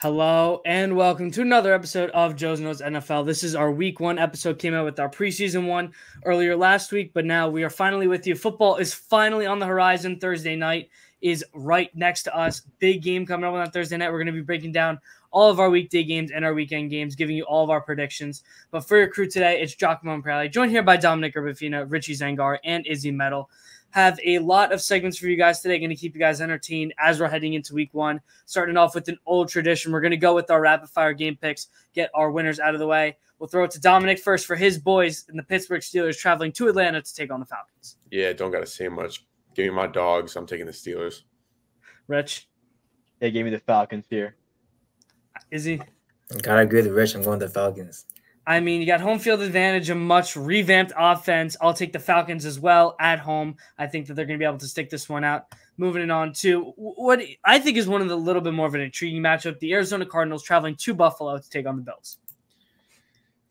Hello and welcome to another episode of Joe's Knows NFL. This is our week one episode. Came out with our preseason one earlier last week, but now we are finally with you. Football is finally on the horizon. Thursday night is right next to us. Big game coming up on Thursday night. We're going to be breaking down all of our weekday games and our weekend games, giving you all of our predictions. But for your crew today, it's Giacomo Imprelli, joined here by Dominic Urbafina, Richie Zangar, and Izzy Metal. Have a lot of segments for you guys today. Going to keep you guys entertained as we're heading into week one. Starting off with an old tradition. We're going to go with our rapid fire game picks, get our winners out of the way. We'll throw it to Dominic first for his boys in the Pittsburgh Steelers traveling to Atlanta to take on the Falcons. Yeah, don't got to say much. Give me my dogs. I'm taking the Steelers. Rich? They gave me the Falcons here. Izzy? Gotta agree with Rich. I'm going with the Falcons. I mean, you got home field advantage, a much revamped offense. I'll take the Falcons as well at home. I think that they're going to be able to stick this one out. Moving on to what I think is one of the little bit more of an intriguing matchup, the Arizona Cardinals traveling to Buffalo to take on the Bills.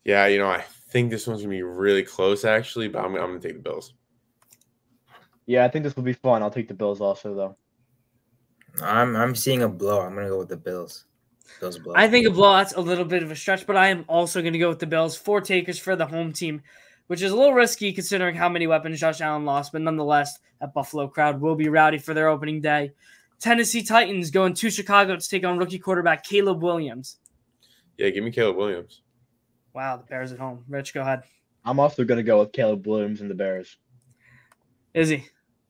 Yeah, I think this one's going to be really close, actually, but I'm going to take the Bills. Yeah, I think this will be fun. I'll take the Bills also, though. I'm seeing a blow. I'm going to go with the Bills. I think a blowout's a little bit of a stretch, but I am also going to go with the Bills. 4 takers for the home team, which is a little risky considering how many weapons Josh Allen lost, but nonetheless, that Buffalo crowd will be rowdy for their opening day. Tennessee Titans going to Chicago to take on rookie quarterback Caleb Williams. Yeah, give me Caleb Williams. Wow, the Bears at home. Rich, go ahead. I'm also going to go with Caleb Williams and the Bears. Izzy?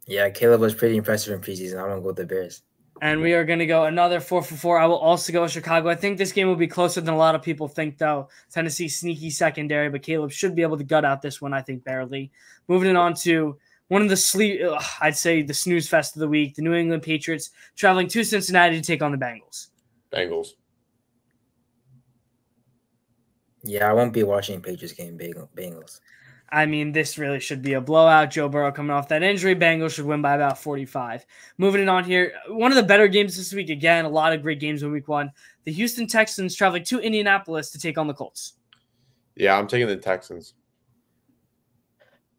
Yeah, Caleb was pretty impressive in preseason. I'm going to go with the Bears. And we are going to go another 4 for 4. I will also go with Chicago. I think this game will be closer than a lot of people think, though. Tennessee sneaky secondary, but Caleb should be able to gut out this one, I think, barely. Moving on to one of the I'd say the snooze fest of the week, the New England Patriots traveling to Cincinnati to take on the Bengals. Bengals. Yeah, I won't be watching Patriots game, Bengals. I mean, this really should be a blowout. Joe Burrow coming off that injury. Bengals should win by about 45. Moving on here, one of the better games this week. Again, a lot of great games in week one. The Houston Texans traveling to Indianapolis to take on the Colts. Yeah, I'm taking the Texans.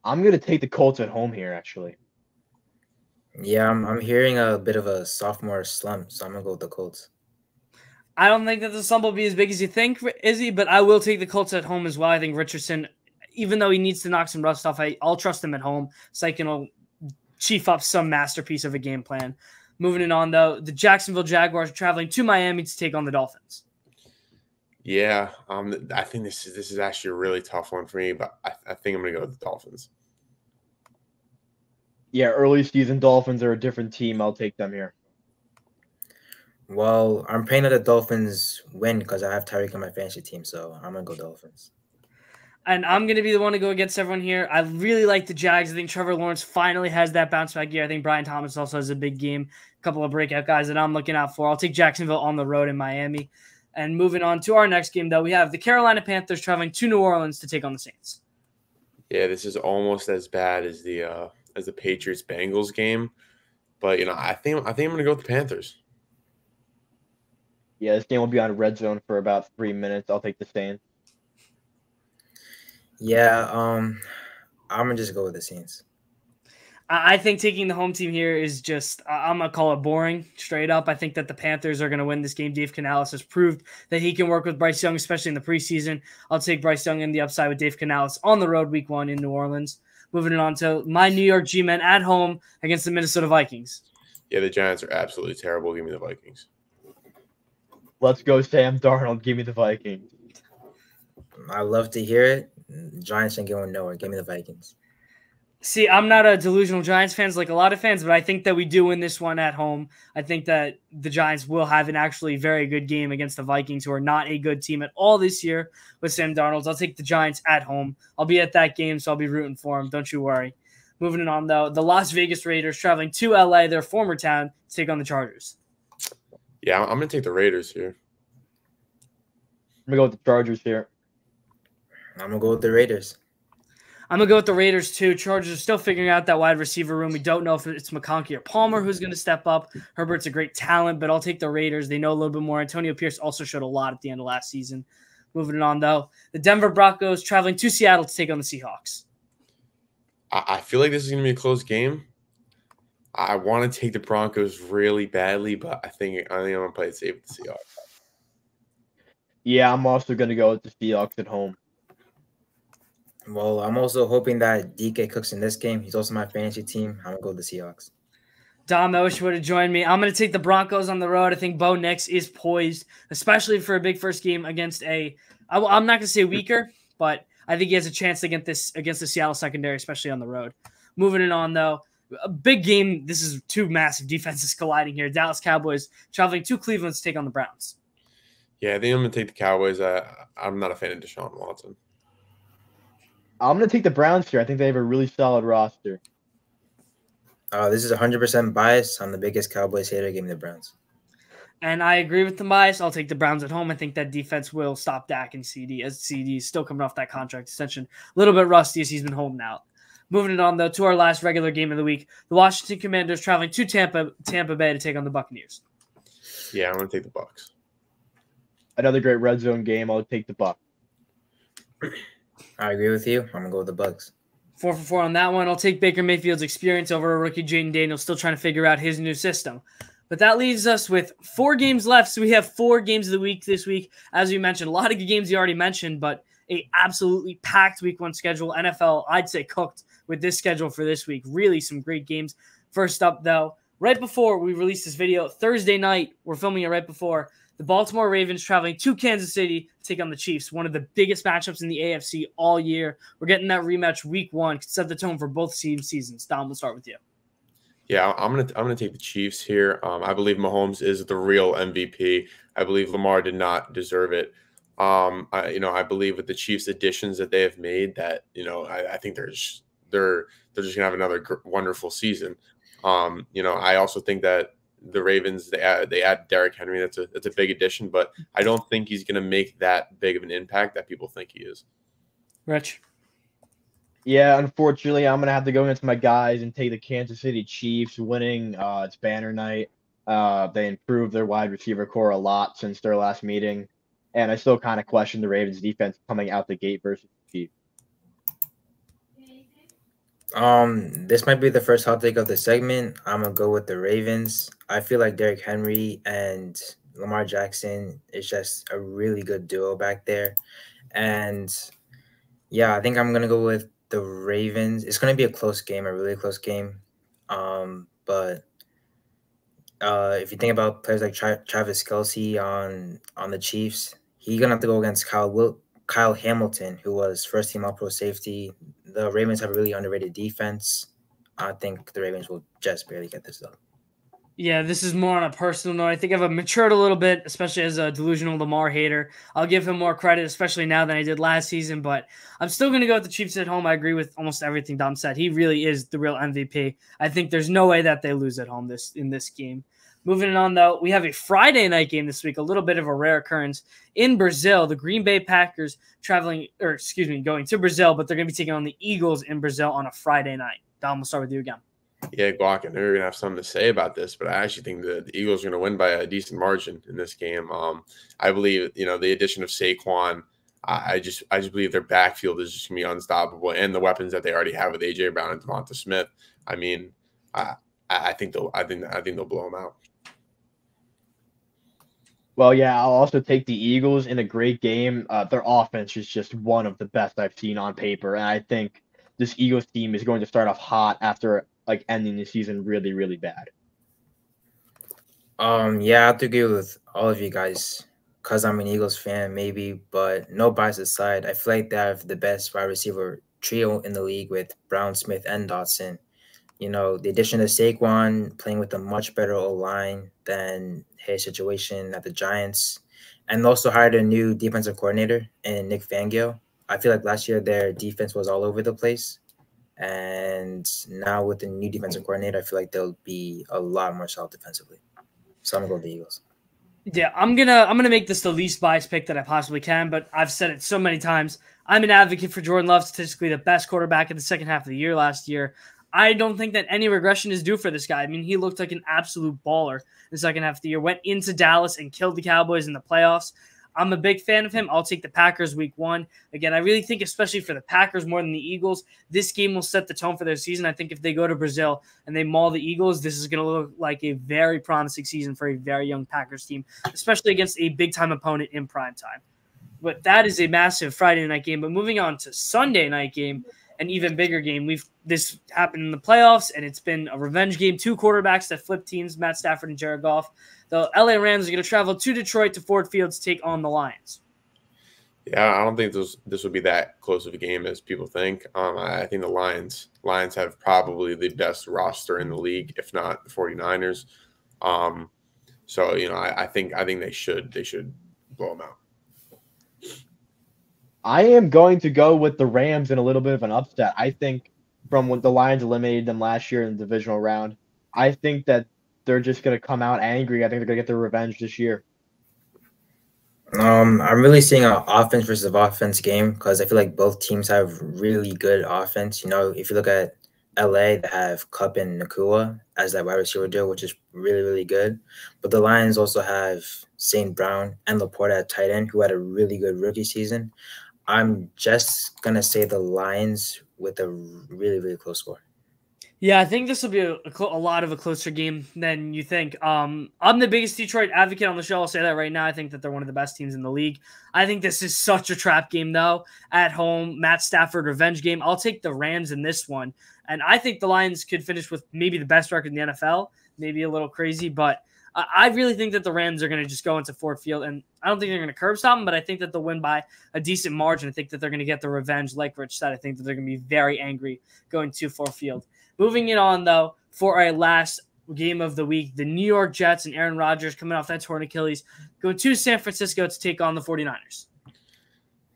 I'm going to take the Colts at home here, actually. Yeah, I'm hearing a bit of a sophomore slump, so I'm going to go with the Colts. I don't think that the slump will be as big as you think, Izzy, but I will take the Colts at home as well. I think Richardson, even though he needs to knock some rust off, I'll trust him at home. Sykin will chief up some masterpiece of a game plan. Moving on, though, the Jacksonville Jaguars are traveling to Miami to take on the Dolphins. Yeah, I think this is actually a really tough one for me, but I think I'm going to go with the Dolphins. Yeah, early season Dolphins are a different team. I'll take them here. Well, I'm praying that the Dolphins win because I have Tyreek on my fantasy team, so I'm going to go Dolphins. And I'm going to be the one to go against everyone here. I really like the Jags. I think Trevor Lawrence finally has that bounce back year. I think Brian Thomas also has a big game. A couple of breakout guys that I'm looking out for. I'll take Jacksonville on the road in Miami. And moving on to our next game, though, we have the Carolina Panthers traveling to New Orleans to take on the Saints. Yeah, this is almost as bad as the Patriots Bengals game, but I think I'm going to go with the Panthers. Yeah, this game will be on red zone for about 3 minutes. I'll take the Saints. Yeah, I'm going to just go with the Saints. I think taking the home team here is just, I'm going to call it boring, straight up. I think that the Panthers are going to win this game. Dave Canales has proved that he can work with Bryce Young, especially in the preseason. I'll take Bryce Young in the upside with Dave Canales on the road week one in New Orleans. Moving on to my New York G-Men at home against the Minnesota Vikings. Yeah, the Giants are absolutely terrible. Give me the Vikings. Let's go, Sam Darnold. Give me the Vikings. I love to hear it. Giants ain't going nowhere. Give me the Vikings. See, I'm not a delusional Giants fan like a lot of fans, but I think that we do win this one at home. I think that the Giants will have an actually very good game against the Vikings, who are not a good team at all this year with Sam Darnold. I'll take the Giants at home. I'll be at that game, so I'll be rooting for them. Don't you worry. Moving on, though, the Las Vegas Raiders traveling to L.A., their former town, to take on the Chargers. Yeah, I'm going to take the Raiders here. I'm going to go with the Chargers here. I'm going to go with the Raiders. I'm going to go with the Raiders, too. Chargers are still figuring out that wide receiver room. We don't know if it's McConkey or Palmer who's going to step up. Herbert's a great talent, but I'll take the Raiders. They know a little bit more. Antonio Pierce also showed a lot at the end of last season. Moving on, though, the Denver Broncos traveling to Seattle to take on the Seahawks. I feel like this is going to be a close game. I want to take the Broncos really badly, but I think I'm going to play it safe with the Seahawks. Yeah, I'm also going to go with the Seahawks at home. Well, I'm also hoping that DK cooks in this game. He's also my fantasy team. I'm gonna go with the Seahawks. Dom, I wish you would have joined me. I'm going to take the Broncos on the road. I think Bo Nix is poised, especially for a big first game against I'm not going to say weaker, but I think he has a chance against the Seattle secondary, especially on the road. Moving it on, though, a big game. This is two massive defenses colliding here. Dallas Cowboys traveling to Cleveland to take on the Browns. Yeah, I think I'm going to take the Cowboys. I'm not a fan of Deshaun Watson. I'm going to take the Browns here. I think they have a really solid roster. This is 100% bias. I'm the biggest Cowboys hater. Give me the Browns. And I agree with the bias. I'll take the Browns at home. I think that defense will stop Dak and CD, as CD is still coming off that contract extension. A little bit rusty as he's been holding out. Moving it on, though, to our last regular game of the week. The Washington Commanders traveling to Tampa Bay to take on the Buccaneers. Yeah, I'm going to take the Bucs. Another great red zone game. I'll take the Bucs. I agree with you. I'm going to go with the Bucs. 4 for 4 on that one. I'll take Baker Mayfield's experience over a rookie Jaden Daniels, still trying to figure out his new system. But that leaves us with 4 games left. So we have 4 games of the week this week. As we mentioned, a lot of good games you already mentioned, but a absolutely packed week 1 schedule. NFL, I'd say, cooked with this schedule for this week. Really some great games. First up, though, right before we release this video, Thursday night, we're filming it right before, the Baltimore Ravens traveling to Kansas City to take on the Chiefs, one of the biggest matchups in the AFC all year. We're getting that rematch week 1. Could set the tone for both seasons. Dom, we'll start with you. Yeah, I'm gonna take the Chiefs here. I believe Mahomes is the real MVP. I believe Lamar did not deserve it. I believe with the Chiefs additions that they have made, that I think they're just gonna have another wonderful season. I also think that the Ravens, they add Derrick Henry. That's a big addition, but I don't think he's going to make that big of an impact that people think he is. Rich? Yeah, unfortunately, I'm going to have to go against my guys and take the Kansas City Chiefs winning. It's banner night. They improved their wide receiver core a lot since their last meeting, and I still kind of question the Ravens' defense coming out the gate versus the Chiefs. This might be the first hot take of the segment. I'm gonna go with the Ravens. I feel like Derrick Henry and Lamar Jackson is just a really good duo back there. And yeah, I think I'm gonna go with the Ravens. It's gonna be a close game, a really close game. But if you think about players like Travis Kelce on the Chiefs, he's gonna have to go against Kyle Hamilton, who was first-team All-Pro safety. The Ravens have a really underrated defense. I think the Ravens will just barely get this done. Yeah, this is more on a personal note. I think I've matured a little bit, especially as a delusional Lamar hater. I'll give him more credit, especially now than I did last season, but I'm still going to go with the Chiefs at home. I agree with almost everything Dom said. He really is the real MVP. I think there's no way that they lose at home in this game. Moving on, though, we have a Friday night game this week, a little bit of a rare occurrence. In Brazil, the Green Bay Packers going to Brazil, but they're going to be taking on the Eagles in Brazil on a Friday night. Dom, we'll start with you again. Yeah, Glock, and they're going to have something to say about this, but I actually think the Eagles are going to win by a decent margin in this game. I believe, the addition of Saquon, I just believe their backfield is just going to be unstoppable, and the weapons that they already have with A.J. Brown and Devonta Smith. I mean, I think they'll blow them out. Well, yeah, I'll also take the Eagles in a great game. Their offense is just one of the best I've seen on paper, and I think this Eagles team is going to start off hot after ending the season really, really bad. Yeah, I have to agree with all of you guys because I'm an Eagles fan, maybe, but no bias aside, I feel like they have the best wide receiver trio in the league with Brown, Smith, and Dotson. The addition of Saquon playing with a much better O-line than his situation at the Giants, and also hired a new defensive coordinator in Nick Fangio. I feel like last year their defense was all over the place, and now with the new defensive coordinator, I feel like they'll be a lot more solid defensively. So I'm gonna go with the Eagles. Yeah, I'm gonna make this the least biased pick that I possibly can, but I've said it so many times. I'm an advocate for Jordan Love, statistically the best quarterback in the second half of the year last year. I don't think that any regression is due for this guy. I mean, he looked like an absolute baller in the second half of the year, went into Dallas and killed the Cowboys in the playoffs. I'm a big fan of him. I'll take the Packers week 1. Again, I really think, especially for the Packers more than the Eagles, this game will set the tone for their season. I think if they go to Brazil and they maul the Eagles, this is going to look like a very promising season for a very young Packers team, especially against a big-time opponent in prime time. but that is a massive Friday night game. But moving on to Sunday night game, an even bigger game. This happened in the playoffs, and it's been a revenge game. Two quarterbacks that flip teams, Matt Stafford and Jared Goff. The LA Rams are going to travel to Detroit to Ford Field to take on the Lions. Yeah, I don't think this will be that close of a game as people think. I think the Lions have probably the best roster in the league, if not the 49ers. So I think they should blow them out. I am going to go with the Rams in a little bit of an upset. I think from when the Lions eliminated them last year in the divisional round, I think that they're just going to come out angry. I think they're going to get their revenge this year. I'm really seeing an offense versus offense game because I feel like both teams have really good offense. If you look at LA, they have Kupp and Nakua as that wide receiver duo, which is really, really good. But the Lions also have St. Brown and Laporta at tight end, who had a really good rookie season. I'm just going to say the Lions with a really, really close score. Yeah, I think this will be a lot of a closer game than you think. I'm the biggest Detroit advocate on the show. I'll say that right now. I think that they're one of the best teams in the league. I think this is such a trap game, though. At home, Matt Stafford revenge game. I'll take the Rams in this one. And I think the Lions could finish with maybe the best record in the NFL. Maybe a little crazy, but I really think that the Rams are going to just go into Ford Field. And I don't think they're going to curb stop them, but I think that they'll win by a decent margin. I think that they're going to get the revenge. Like Rich said, I think that they're going to be very angry going to Ford Field. Moving it on, though, for our last game of the week, the New York Jets and Aaron Rodgers coming off that torn Achilles going to San Francisco to take on the 49ers.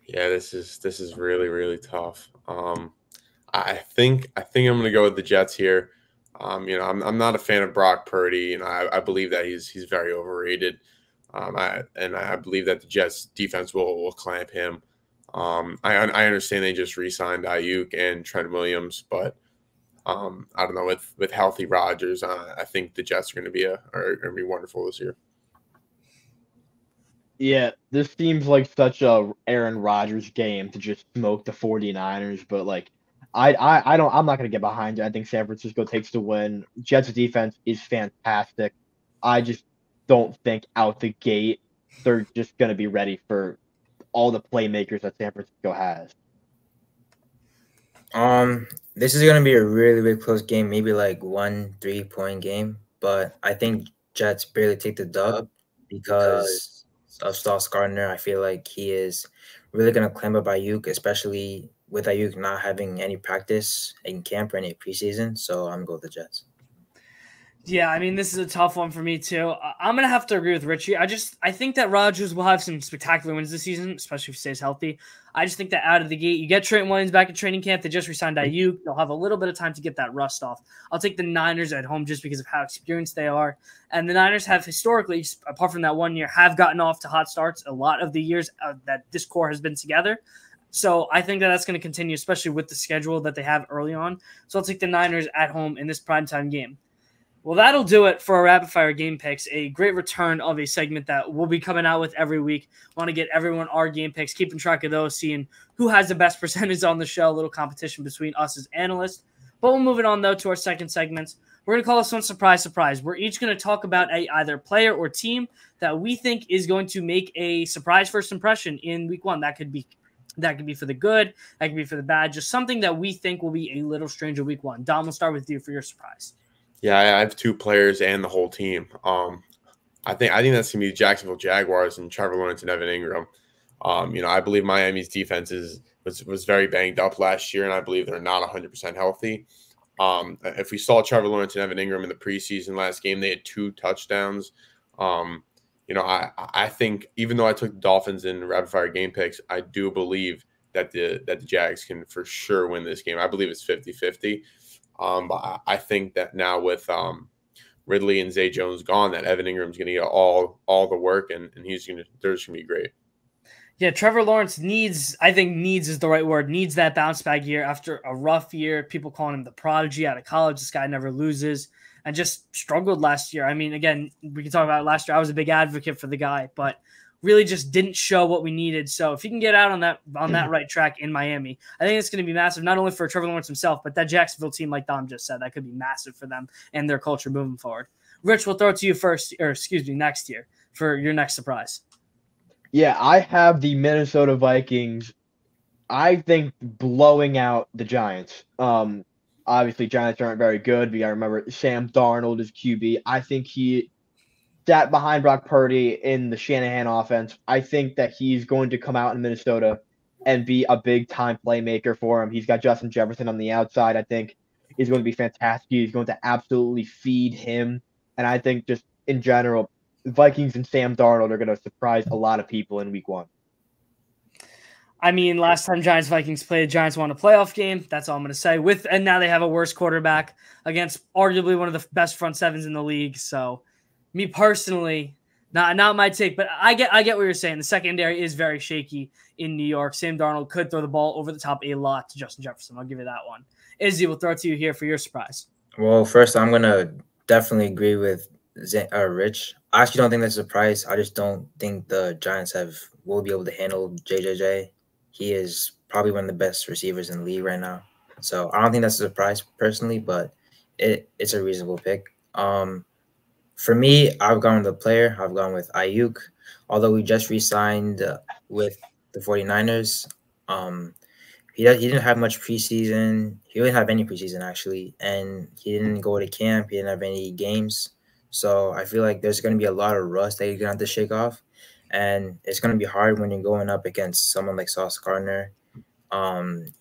Yeah, this is really, really tough. I think I'm going to go with the Jets here. I'm not a fan of Brock Purdy. I believe that he's very overrated. I believe that the Jets defense will clamp him. I understand they just re-signed Ayuk and Trent Williams, but I don't know, with healthy Rodgers, I think the Jets are going to be wonderful this year. Yeah, this seems like such a Aaron Rodgers game to just smoke the 49ers, but I'm not going to get behind it. I think San Francisco takes the win. Jets defense is fantastic. I just don't think out the gate they're just going to be ready for all the playmakers that San Francisco has. This is going to be a really, really close game, maybe like 1 3-point game. But I think Jets barely take the dub because of Sauce Gardner. I feel like he is really going to clamp up Ayuk, especially with Ayuk not having any practice in camp or any preseason. So I'm going to go with the Jets. Yeah, I mean, this is a tough one for me, too. I'm going to have to agree with Richie. I think that Rodgers will have some spectacular wins this season, especially if he stays healthy. I just think that out of the gate, you get Trent Williams back at training camp. They just re-signed Ayuk. They'll have a little bit of time to get that rust off. I'll take the Niners at home just because of how experienced they are. And the Niners have historically, apart from that 1 year, have gotten off to hot starts a lot of the years that this core has been together. So I think that that's going to continue, especially with the schedule that they have early on. So I'll take the Niners at home in this primetime game. Well, that'll do it for our rapid fire game picks. A great return of a segment that we'll be coming out with every week. Want to get everyone our game picks, keeping track of those, seeing who has the best percentage on the show. A little competition between us as analysts. But we'll move it on, though, to our second segment. We're going to call this one Surprise, Surprise. We're each going to talk about either player or team that we think is going to make a surprise first impression in week one. That could be for the good. That could be for the bad. Just something that we think will be a little strange in week one. Dom, we'll start with you for your surprise. Yeah, I have two players and the whole team. I think that's gonna be Jacksonville Jaguars and Trevor Lawrence and Evan Ingram. I believe Miami's defense was very banged up last year, and I believe they're not 100% healthy. If we saw Trevor Lawrence and Evan Ingram in the preseason last game, they had 2 touchdowns. I think even though I took the Dolphins in rapid fire game picks, I do believe that the Jags can for sure win this game. I believe it's 50-50. But I think that now with Ridley and Zay Jones gone, that Evan Ingram's going to get all the work, and they're just going to be great. Yeah, Trevor Lawrence needs is the right word, needs that bounce back year after a rough year. People calling him the prodigy out of college. This guy never loses and just struggled last year. I mean, again, we can talk about it last year. I was a big advocate for the guy, but really just didn't show what we needed. So if he can get out on that right track in Miami, I think it's going to be massive, not only for Trevor Lawrence himself, but that Jacksonville team, like Dom just said, that could be massive for them and their culture moving forward. Rich, we'll throw it to you next year for your next surprise. Yeah, I have the Minnesota Vikings, I think, blowing out the Giants. Obviously, Giants aren't very good. We got to remember Sam Darnold is QB. I think he sat behind Brock Purdy in the Shanahan offense. I think that he's going to come out in Minnesota and be a big time playmaker for him. He's got Justin Jefferson on the outside. I think he's going to be fantastic. He's going to absolutely feed him. And I think just in general, Vikings and Sam Darnold are going to surprise a lot of people in week 1. I mean, last time Giants Vikings played, Giants won a playoff game. That's all I'm going to say. And now they have a worse quarterback against arguably one of the best front sevens in the league. So, me personally, not my take, but I get what you're saying. The secondary is very shaky in New York. Sam Darnold could throw the ball over the top a lot to Justin Jefferson. I'll give you that one. Izzy, we'll throw it to you here for your surprise. Well, first, I'm gonna definitely agree with Rich. I actually don't think that's a surprise. I just don't think the Giants will be able to handle JJJ. He is probably one of the best receivers in the league right now. So I don't think that's a surprise personally, but it's a reasonable pick. For me, I've gone with the player. I've gone with Ayuk. Although we just re-signed with the 49ers, he didn't have much preseason. He didn't have any preseason, actually. And he didn't go to camp. He didn't have any games. So I feel like there's going to be a lot of rust that you're going to have to shake off. And it's going to be hard when you're going up against someone like Sauce Gardner.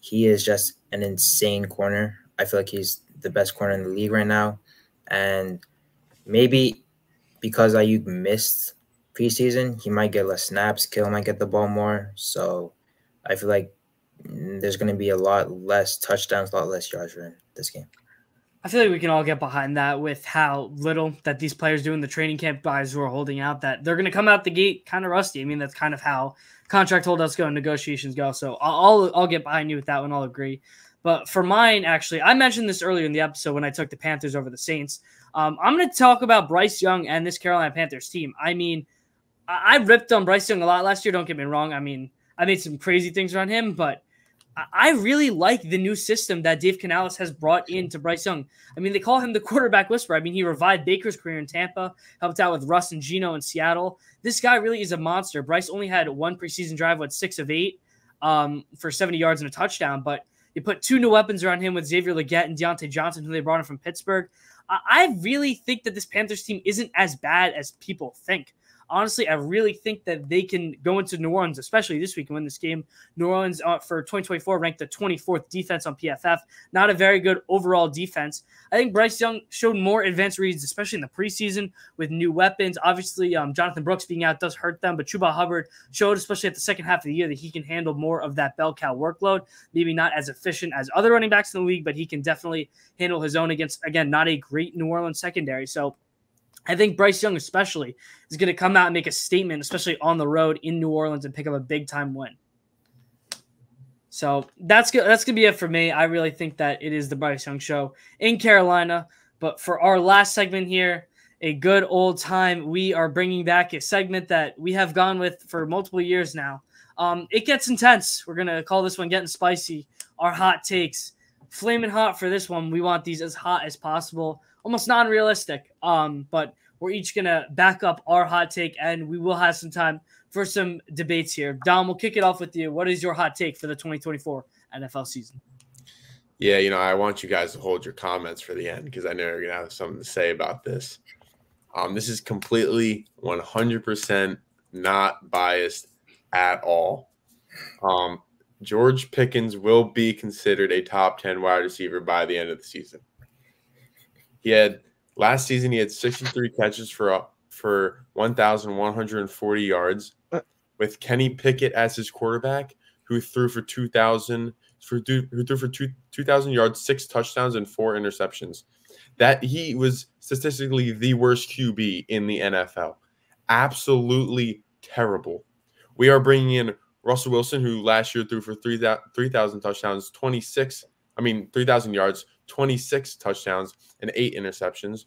He is just an insane corner. I feel like he's the best corner in the league right now. And maybe because Ayuk missed preseason, he might get less snaps. Kittle might get the ball more. So I feel like there's going to be a lot less touchdowns, a lot less yards in this game. I feel like we can all get behind that with how little that these players do in the training camp, guys who are holding out, that they're going to come out the gate kind of rusty. I mean, that's kind of how contract holdouts go and negotiations go. So I'll get behind you with that one. I'll agree. But for mine, actually, I mentioned this earlier in the episode when I took the Panthers over the Saints. I'm going to talk about Bryce Young and this Carolina Panthers team. I mean, I ripped on Bryce Young a lot last year. Don't get me wrong. I mean, I made some crazy things around him, but I really like the new system that Dave Canales has brought into Bryce Young. I mean, they call him the quarterback whisperer. I mean, he revived Baker's career in Tampa, helped out with Russ and Geno in Seattle. This guy really is a monster. Bryce only had one preseason drive, 6 of 8 for 70 yards and a touchdown, but you put 2 new weapons around him with Xavier Legette and Deontay Johnson, who they brought in from Pittsburgh. I really think that this Panthers team isn't as bad as people think. Honestly, I really think that they can go into New Orleans, especially this week, and win this game. New Orleans for 2024 ranked the 24th defense on PFF. Not a very good overall defense. I think Bryce Young showed more advanced reads, especially in the preseason with new weapons. Obviously, Jonathan Brooks being out does hurt them, but Chuba Hubbard showed, especially at the second half of the year, that he can handle more of that bell cow workload. Maybe not as efficient as other running backs in the league, but he can definitely handle his own against, again, not a great New Orleans secondary. So I think Bryce Young especially is going to come out and make a statement, especially on the road in New Orleans, and pick up a big-time win. So that's good. That's going to be it for me. I really think that it is the Bryce Young show in Carolina. But for our last segment here, a good old time, we are bringing back a segment that we have gone with for multiple years now. It gets intense. We're going to call this one Getting Spicy. Our hot takes. Flaming hot for this one. We want these as hot as possible. Almost non-realistic, but we're each going to back up our hot take, and we will have some time for some debates here. Dom, we'll kick it off with you. What is your hot take for the 2024 NFL season? Yeah, I want you guys to hold your comments for the end because I know you're going to have something to say about this. This is completely 100% not biased at all. George Pickens will be considered a top 10 wide receiver by the end of the season. Last season he had 63 catches for 1,140 yards with Kenny Pickett as his quarterback, who threw for 2,000 yards, 6 touchdowns, and 4 interceptions. That he was statistically the worst QB in the NFL. Absolutely terrible. We are bringing in Russell Wilson, who last year threw for 3,000 touchdowns, 3,000 yards, 26 touchdowns, and 8 interceptions.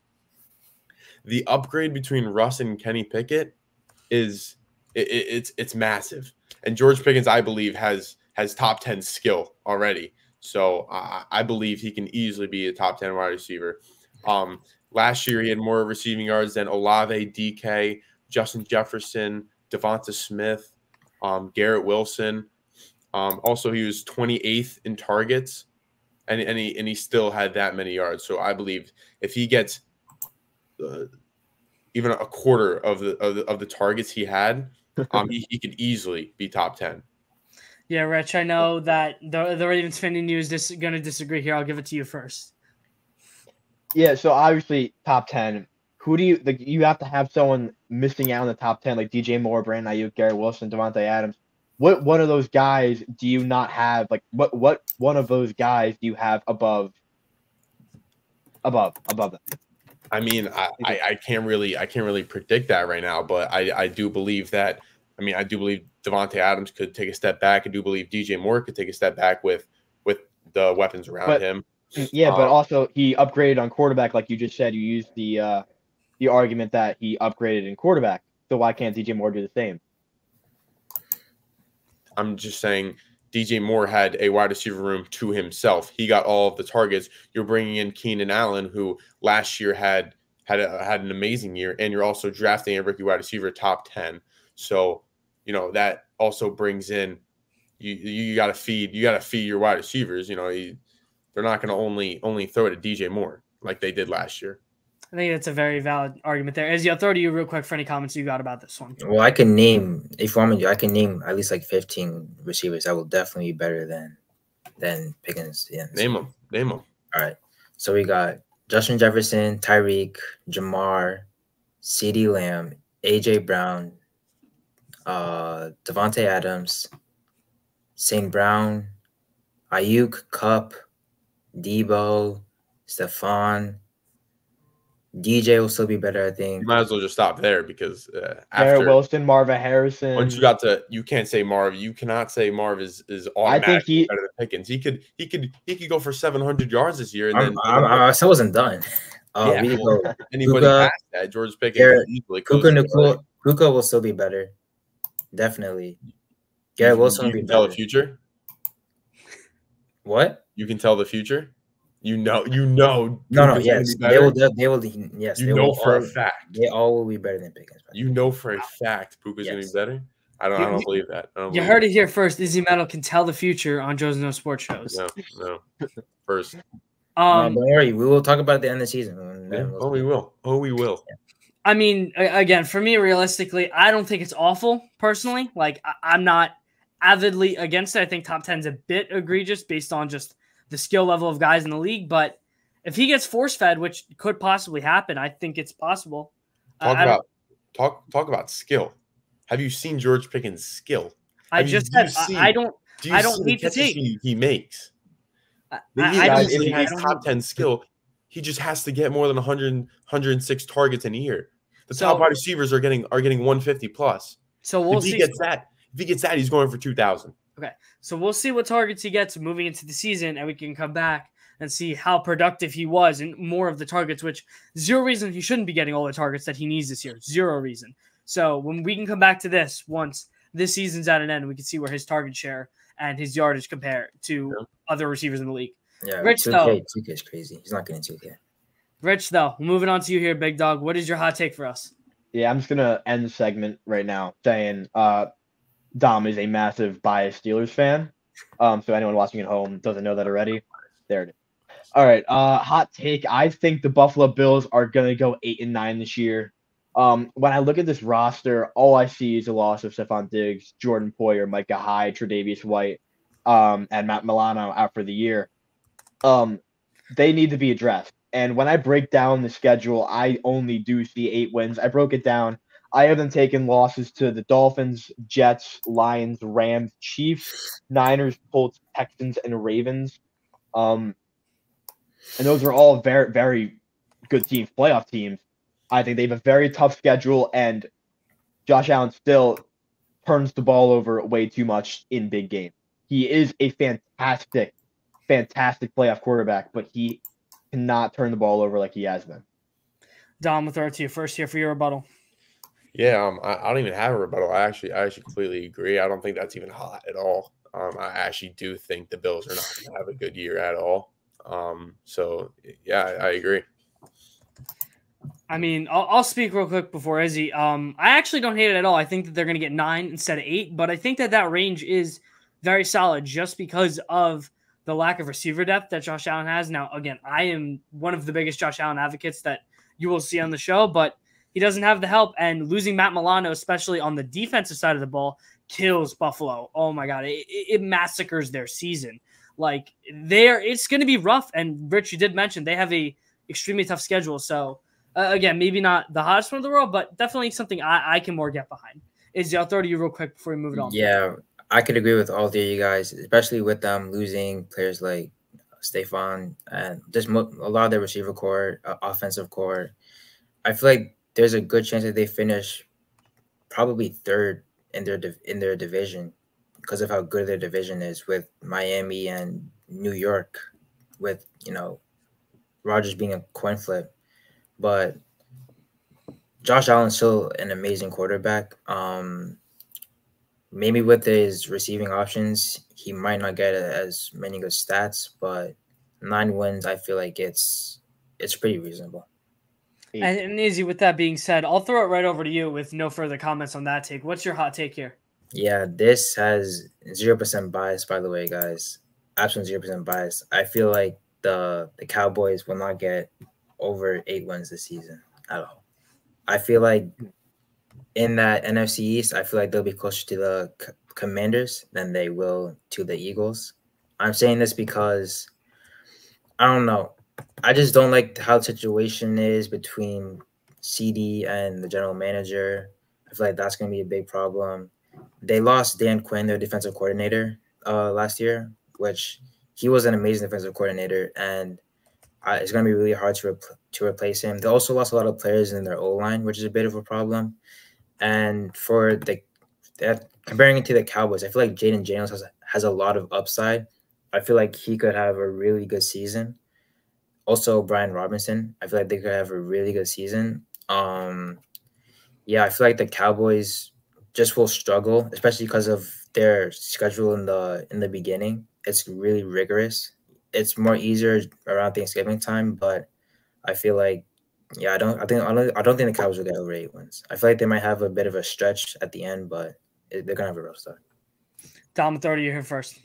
The upgrade between Russ and Kenny Pickett is it's massive. And George Pickens, I believe, has top 10 skill already. So I believe he can easily be a top 10 wide receiver. Last year he had more receiving yards than Olave, DK, Justin Jefferson, Devonta Smith, Garrett Wilson. Also, he was 28th in targets, and he still had that many yards. So I believe if he gets even a quarter of the targets he had, he could easily be top 10. Yeah, Rich, I know that the Ravens fan in you is going to disagree here. I'll give it to you first. Yeah, so obviously top 10. Who do you like? You have to have someone missing out in the top 10, like DJ Moore, Brandon Ayuk, Garrett Wilson, Devontae Adams. What one of those guys do you not have? Like, what one of those guys do you have above them? I mean, I can't really predict that right now, but I do believe that. I mean, I do believe Devontae Adams could take a step back. I do believe DJ Moore could take a step back with the weapons around him. Yeah, but also he upgraded on quarterback, like you just said. You used the argument that he upgraded in quarterback. So why can't DJ Moore do the same? I'm just saying DJ Moore had a wide receiver room to himself. He got all of the targets. You're bringing in Keenan Allen, who last year had an amazing year, and you're also drafting a rookie wide receiver top 10. So, that also brings in you got to feed your wide receivers. They're not going to only throw it at DJ Moore like they did last year. I think that's a very valid argument there. Izzy, I'll throw to you real quick for any comments you got about this one. Well, I can name, if you want me to, I can name at least like 15 receivers that will definitely be better than Pickens. Yeah. Name them. All right. So we got Justin Jefferson, Tyreek, Jamar, CeeDee Lamb, AJ Brown, Devontae Adams, St. Brown, Ayuk, Kupp, Debo, Stephon. DJ will still be better, I think. You might as well just stop there because Garrett Wilson, Marvin Harrison. Once you can't say Marv. You cannot say Marv is automatically better than Pickens. He could go for 700 yards this year, and I still wasn't done. Anybody Puka, past that, George Pickens easily. Puka will still be better, definitely. Garrett Wilson will be better. Tell the future. What? You can tell the future. No. Yes, they will. Yes, they know for a fact. They all will be better than Pickens. You know for a fact Puka's going to be better. I don't believe that. You heard it here first. Izzy Metal can tell the future on Joe's No Sports shows. No. First. Don't worry. We will talk about it at the end of the season. We will. Yeah. I mean, again, for me, realistically, I don't think it's awful. Personally, like I'm not avidly against it. I think top 10 is a bit egregious based on just the skill level of guys in the league, but if he gets force-fed, which could possibly happen, I think it's possible. Talk about skill. Have you seen George Pickens' skill? I don't hate the take he makes. He's top 10 skill. He just has to get more than 100, 106 targets in a year. The top wide receivers are getting 150 plus. So we'll see. If he gets that, he's going for 2,000. Okay, so we'll see what targets he gets moving into the season, and we can come back and see how productive he was and more of the targets, which zero reason he shouldn't be getting all the targets that he needs this year. Zero reason. So when we can come back to this, once this season's at an end, we can see where his target share and his yardage compare to other receivers in the league. Yeah, Rich, 2K is crazy. He's not getting 2K. Rich, though, moving on to you here, big dog. What is your hot take for us? Yeah, I'm just going to end the segment right now saying Dom is a massive biased Steelers fan. So anyone watching at home doesn't know that already. There it is. All right. Hot take. I think the Buffalo Bills are gonna go 8-9 this year. When I look at this roster, all I see is the loss of Stephon Diggs, Jordan Poyer, Micah Hyde, Tre'Davious White, and Matt Milano out for the year. They need to be addressed. And when I break down the schedule, I only do see 8 wins. I broke it down. I have them taking losses to the Dolphins, Jets, Lions, Rams, Chiefs, Niners, Colts, Texans, and Ravens. And those are all very, very good teams, playoff teams. I think they have a very tough schedule, and Josh Allen still turns the ball over way too much in big games. He is a fantastic playoff quarterback, but he cannot turn the ball over like he has been. Dom, we'll throw it to you first here for your rebuttal. Yeah, I don't even have a rebuttal. I actually completely agree. I don't think that's even hot at all. I actually do think the Bills are not going to have a good year at all. So yeah, I agree. I mean, I'll speak real quick before Izzy. I actually don't hate it at all. I think that they're going to get 9 instead of 8, but I think that range is very solid just because of the lack of receiver depth that Josh Allen has. Now, again, I am one of the biggest Josh Allen advocates that you will see on the show, but he doesn't have the help, and losing Matt Milano, especially on the defensive side of the ball, kills Buffalo. Oh my God, it massacres their season. Like it's going to be rough. And Rich, you did mention they have a extremely tough schedule, so. Again, maybe not the hottest one in the world, but definitely something I can more get behind. Izzy, I'll throw to you real quick before we move it on. Yeah, I could agree with all three of you guys, especially with them losing players like Stephon and just a lot of their receiver core, offensive core. I feel like there's a good chance that they finish probably third in their division because of how good their division is with Miami and New York, with Rodgers being a coin flip. But Josh Allen's still an amazing quarterback. Maybe with his receiving options, he might not get as many good stats, but 9 wins, I feel like it's pretty reasonable. And Izzy, with that being said, I'll throw it right over to you with no further comments on that take. What's your hot take here? Yeah, this has 0% bias, by the way, guys. Absolutely 0% bias. I feel like the Cowboys will not get over 8 wins this season at all. I feel like in that NFC East, I feel like they'll be closer to the Commanders than they will to the Eagles. I'm saying this because I don't know. I just don't like how the situation is between CD and the general manager. I feel like that's going to be a big problem. They lost Dan Quinn, their defensive coordinator, last year, which he was an amazing defensive coordinator, and it's going to be really hard to replace him. They also lost a lot of players in their O-line, which is a bit of a problem. And for comparing it to the Cowboys, I feel like Jaden Daniels has a lot of upside. I feel like he could have a really good season. Also, Brian Robinson, I feel like they could have a really good season. Yeah, I feel like the Cowboys just will struggle, especially because of their schedule in the beginning. It's really rigorous. It's more easier around Thanksgiving time, but I feel like, yeah, I don't think the Cowboys will get over 8 wins. I feel like they might have a bit of a stretch at the end, but they're gonna have a rough start. Dom, 30, you're here first.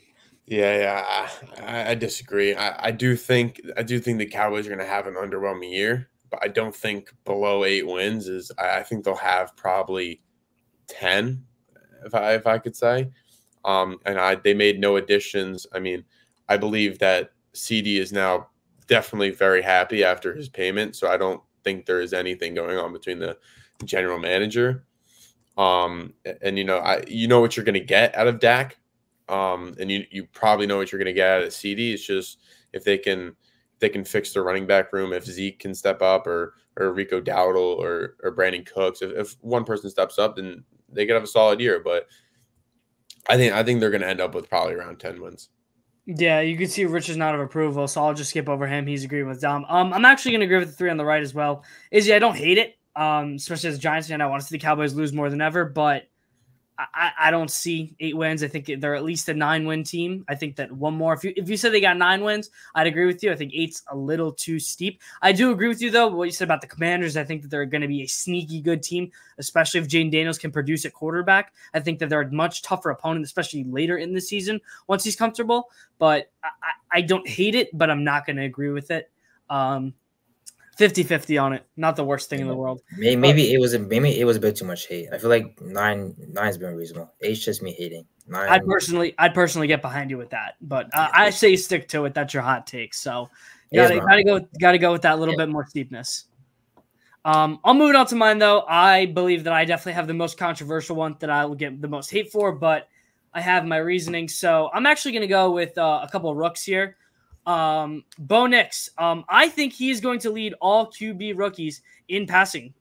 Yeah, I disagree. I do think the Cowboys are going to have an underwhelming year, but I don't think below 8 wins is. I think they'll have probably 10, if I could say. And they made no additions. I mean, I believe that CD is now definitely very happy after his payment, so I don't think there is anything going on between the general manager. And you know what you're going to get out of Dak. And you probably know what you're going to get out of CD. It's just if they can fix their running back room, if Zeke can step up or Rico Dowdle or Brandon Cooks, if one person steps up, then they could have a solid year. But I think they're going to end up with probably around 10 wins. Yeah, you can see Rich is not of approval, so I'll just skip over him. He's agreeing with Dom. I'm actually going to agree with the 3 on the right as well. Izzy, I don't hate it, especially as a Giants fan. I want to see the Cowboys lose more than ever, but I don't see 8 wins. I think they're at least a 9-win team. I think that one more. If you said they got 9 wins, I'd agree with you. I think 8's a little too steep. I do agree with you, though, what you said about the Commanders. I think that they're going to be a sneaky good team, especially if Jaden Daniels can produce at quarterback. I think that they're a much tougher opponent, especially later in the season once he's comfortable. But I don't hate it, but I'm not going to agree with it. 50-50 on it. Not the worst thing in the world. Maybe it was a bit too much hate. I feel like 9's been reasonable. 8's just me hating. 9. I'd personally get behind you with that, but I say stick to it. That's your hot take. So gotta go with that little bit more steepness. I'll move it on to mine though. I believe that I definitely have the most controversial one that I will get the most hate for, but I have my reasoning. So I'm actually gonna go with a couple of rooks here. Bo Nix. I think he is going to lead all QB rookies in passing,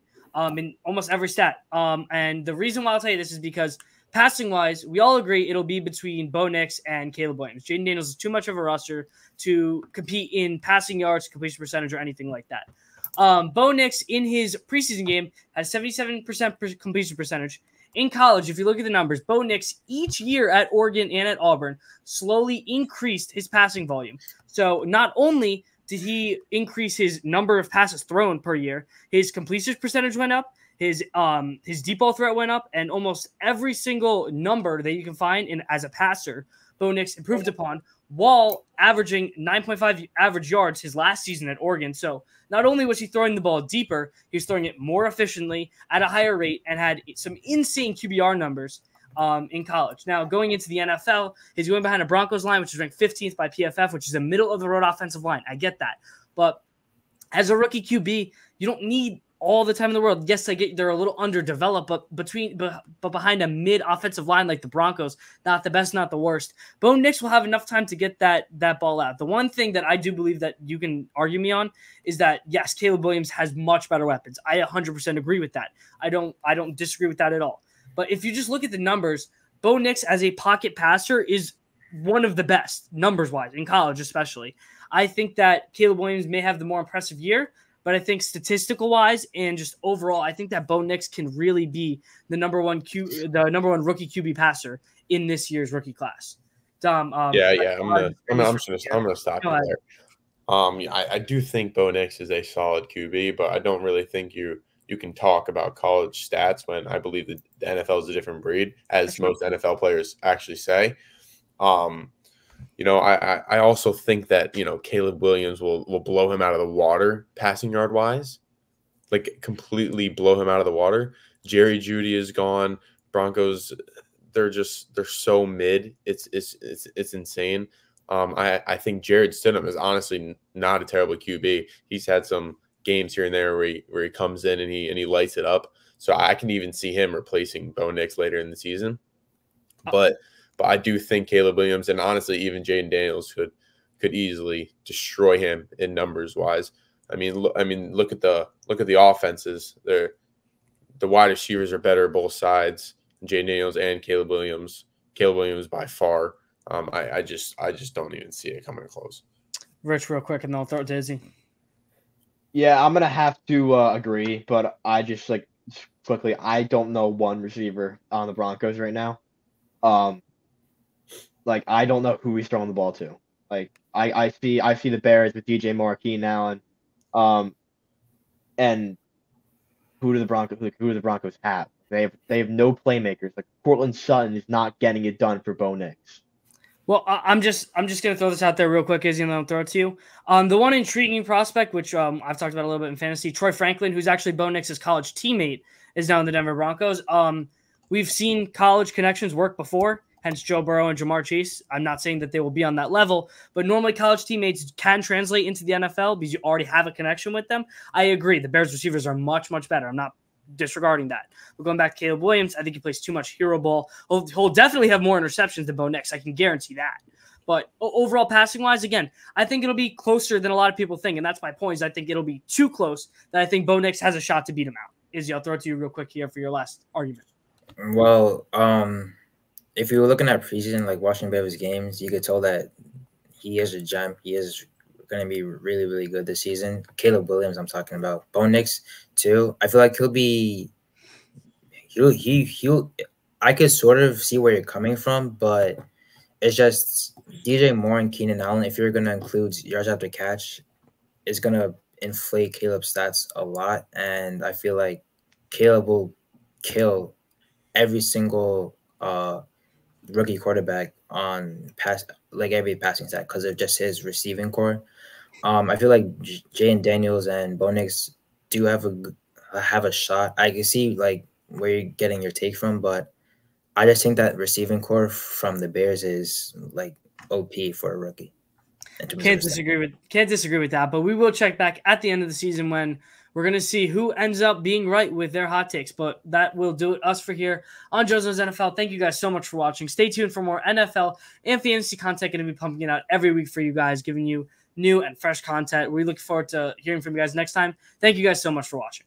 in almost every stat. And the reason why I'll tell you this is because passing wise, we all agree it'll be between Bo Nix and Caleb Williams. Jaden Daniels is too much of a roster to compete in passing yards, completion percentage, or anything like that. Bo Nix in his preseason game had 77% completion percentage. In college, if you look at the numbers, Bo Nix each year at Oregon and at Auburn slowly increased his passing volume. So not only did he increase his number of passes thrown per year. His completion percentage went up. His deep ball threat went up, and almost every single number that you can find in as a passer, Bo Nix improved upon, while averaging 9.5 average yards his last season at Oregon. So not only was he throwing the ball deeper, he was throwing it more efficiently at a higher rate and had some insane QBR numbers in college. Now, going into the NFL, he's going behind a Broncos line, which is ranked 15th by PFF, which is a middle-of-the-road offensive line. I get that. But as a rookie QB, you don't need all the time in the world. Yes, I get they're a little underdeveloped, but behind a mid offensive line like the Broncos, not the best, not the worst. Bo Nix will have enough time to get that ball out. The one thing that I do believe that you can argue me on is that yes, Caleb Williams has much better weapons. I 100% agree with that. I don't disagree with that at all. But if you just look at the numbers, Bo Nix as a pocket passer is one of the best numbers wise in college, especially. I think that Caleb Williams may have the more impressive year. But I think statistical wise and just overall, I think that Bo Nix can really be the number one rookie QB passer in this year's rookie class. Dom, I'm gonna stop you there. I do think Bo Nix is a solid QB, but I don't really think you can talk about college stats when I believe the NFL is a different breed, as most NFL players actually say. I also think that, Caleb Williams will blow him out of the water passing yard wise, like completely blow him out of the water. Jerry Jeudy is gone. Broncos, they're so mid. It's insane. I think Jared Stidham is honestly not a terrible QB. He's had some games here and there where he comes in and he lights it up. So I can even see him replacing Bo Nix later in the season. But I do think Caleb Williams and honestly even Jaden Daniels could easily destroy him in numbers wise. I mean, look at the offenses. The wide receivers are better both sides. Jaden Daniels and Caleb Williams. Caleb Williams by far. I just don't even see it coming close. Rich, real quick, and then I'll throw it to Izzy. Yeah, I'm gonna have to agree, but I just quickly, I don't know one receiver on the Broncos right now. I don't know who he's throwing the ball to. I see the Bears with DJ Moore, Keenan Allen, and who do the Broncos have? They have no playmakers. Cortland Sutton is not getting it done for Bo Nix. Well, I'm just gonna throw this out there real quick, Izzy, and then I'll throw it to you. The one intriguing prospect, which I've talked about a little bit in fantasy, Troy Franklin, who's actually Bo Nix's college teammate, is now in the Denver Broncos. We've seen college connections work before. Hence Joe Burrow and Jamar Chase. I'm not saying that they will be on that level, but normally college teammates can translate into the NFL because you already have a connection with them. I agree. The Bears receivers are much, much better. I'm not disregarding that. But going back to Caleb Williams, I think he plays too much hero ball. He'll definitely have more interceptions than Bo Nix. I can guarantee that. But overall passing-wise, again, I think it'll be closer than a lot of people think, and that's my point. Is I think it'll be too close that I think Bo Nix has a shot to beat him out. Izzy, I'll throw it to you real quick here for your last argument. Well, if you were looking at preseason, watching Bears games, you could tell that he is a gem. He is going to be really, really good this season. Caleb Williams, I'm talking about. Bo Nix, too. I feel like I could sort of see where you're coming from, but it's just DJ Moore and Keenan Allen, if you're going to include yards after catch, is going to inflate Caleb's stats a lot. And I feel like Caleb will kill every single rookie quarterback on every passing stat because of just his receiving core. I feel like Jaden Daniels and Bo Nix do have a shot. I can see where you're getting your take from, but I just think that receiving core from the Bears is OP for a rookie. Can't disagree with that, but we will check back at the end of the season when we're going to see who ends up being right with their hot takes, but that will do us for here on Joe's Knows NFL. Thank you guys so much for watching. Stay tuned for more NFL and fantasy content. Going to be pumping it out every week for you guys, giving you new and fresh content. We look forward to hearing from you guys next time. Thank you guys so much for watching.